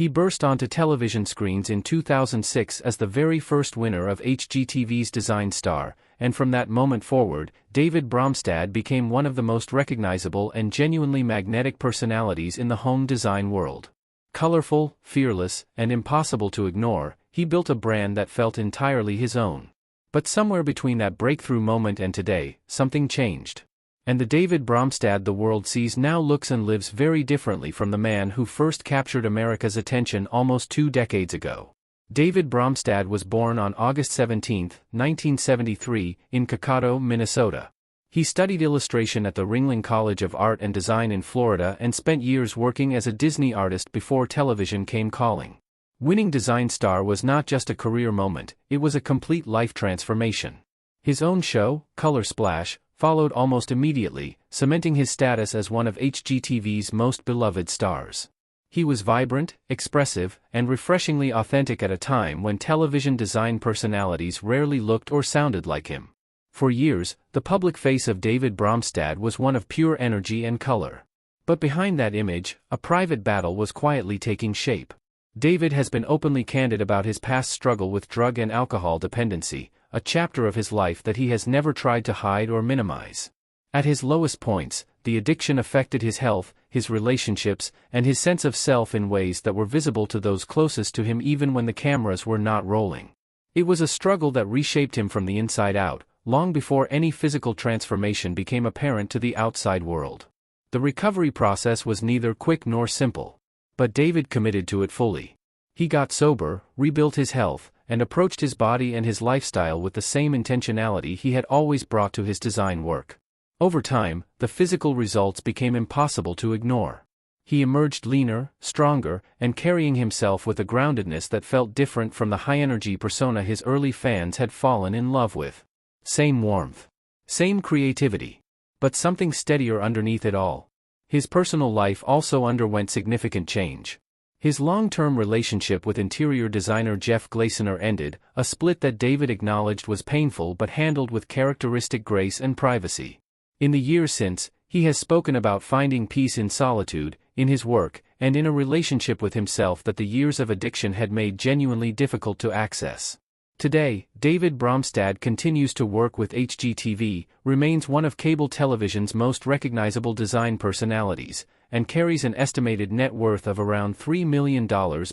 He burst onto television screens in 2006 as the very first winner of HGTV's Design Star, and from that moment forward, David Bromstad became one of the most recognizable and genuinely magnetic personalities in the home design world. Colorful, fearless, and impossible to ignore, he built a brand that felt entirely his own. But somewhere between that breakthrough moment and today, something changed. And the David Bromstad the world sees now looks and lives very differently from the man who first captured America's attention almost 2 decades ago. David Bromstad was born on August 17, 1973, in Cokato, Minnesota. He studied illustration at the Ringling College of Art and Design in Florida and spent years working as a Disney artist before television came calling. Winning Design Star was not just a career moment, it was a complete life transformation. His own show, Color Splash, followed almost immediately, cementing his status as one of HGTV's most beloved stars. He was vibrant, expressive, and refreshingly authentic at a time when television design personalities rarely looked or sounded like him. For years, the public face of David Bromstad was one of pure energy and color. But behind that image, a private battle was quietly taking shape. David has been openly candid about his past struggle with drug and alcohol dependency, a chapter of his life that he has never tried to hide or minimize. At his lowest points, the addiction affected his health, his relationships, and his sense of self in ways that were visible to those closest to him even when the cameras were not rolling. It was a struggle that reshaped him from the inside out, long before any physical transformation became apparent to the outside world. The recovery process was neither quick nor simple. But David committed to it fully. He got sober, rebuilt his health, and approached his body and his lifestyle with the same intentionality he had always brought to his design work. Over time, the physical results became impossible to ignore. He emerged leaner, stronger, and carrying himself with a groundedness that felt different from the high-energy persona his early fans had fallen in love with. Same warmth. Same creativity. But something steadier underneath it all. His personal life also underwent significant change. His long-term relationship with interior designer Jeff Gleisener ended, a split that David acknowledged was painful but handled with characteristic grace and privacy. In the years since, he has spoken about finding peace in solitude, in his work, and in a relationship with himself that the years of addiction had made genuinely difficult to access. Today, David Bromstad continues to work with HGTV, remains one of cable television's most recognizable design personalities, and carries an estimated net worth of around $3 million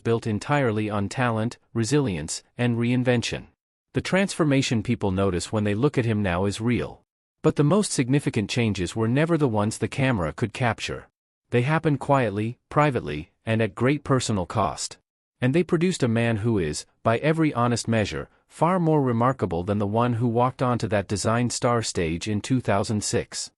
built entirely on talent, resilience, and reinvention. The transformation people notice when they look at him now is real. But the most significant changes were never the ones the camera could capture. They happened quietly, privately, and at great personal cost. And they produced a man who is, by every honest measure, far more remarkable than the one who walked onto that Design Star stage in 2006.